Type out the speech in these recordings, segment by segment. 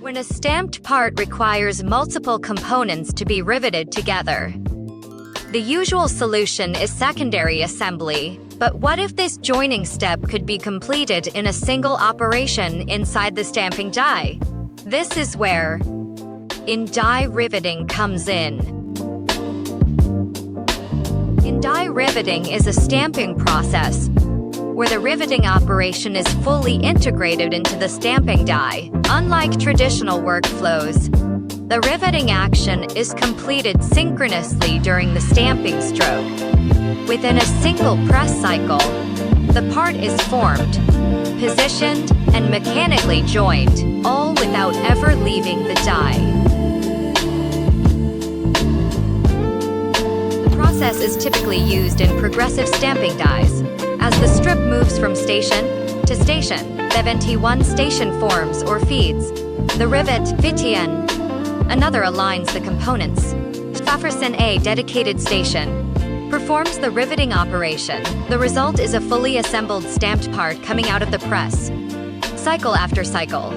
When a stamped part requires multiple components to be riveted together, the usual solution is secondary assembly. But what if this joining step could be completed in a single operation inside the stamping die? This is where in-die riveting comes in. In-die riveting is a stamping process where the riveting operation is fully integrated into the stamping die. Unlike traditional workflows, the riveting action is completed synchronously during the stamping stroke. Within a single press cycle, the part is formed, positioned, and mechanically joined, all without ever leaving the die. The process is typically used in progressive stamping dies. As the strip moves from station to station, the 21 station forms or feeds. The rivet, Vitian, another aligns the components. Fafferson, a dedicated station, performs the riveting operation. The result is a fully assembled stamped part coming out of the press, cycle after cycle.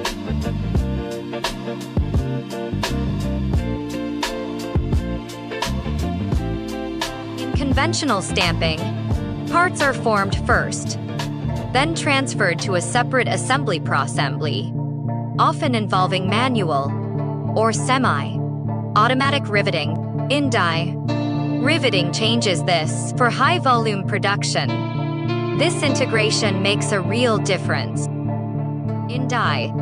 In conventional stamping, parts are formed first, then transferred to a separate assembly process, often involving manual or semi-automatic riveting. In-die riveting changes this. For high-volume production, this integration makes a real difference. In-die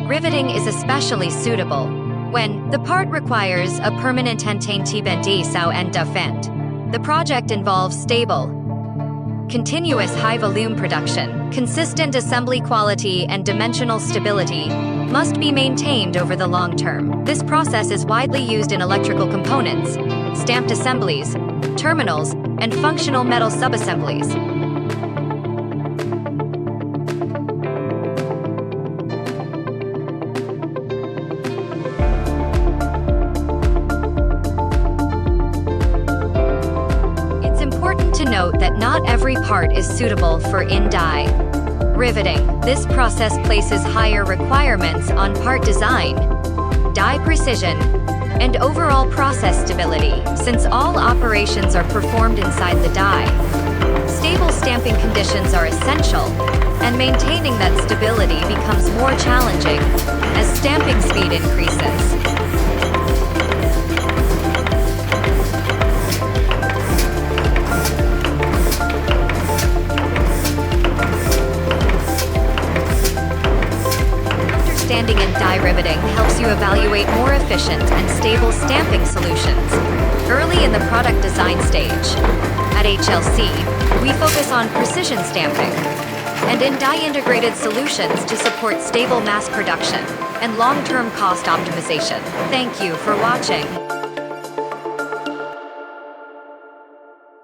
riveting is especially suitable when the part requires a permanent entente sau and defend. The project involves stable, continuous high-volume production. Consistent assembly quality and dimensional stability must be maintained over the long term. This process is widely used in electrical components, stamped assemblies, terminals, and functional metal subassemblies. It's important to note that not every part is suitable for in-die riveting. This process places higher requirements on part design, die precision, and overall process stability, since all operations are performed inside the die. Stable stamping conditions are essential, and maintaining that stability becomes more challenging as stamping speed increases. Understanding in-die riveting helps you evaluate more efficient and stable stamping solutions early in the product design stage. At HLC, we focus on precision stamping and in-die integrated solutions to support stable mass production and long-term cost optimization. Thank you for watching.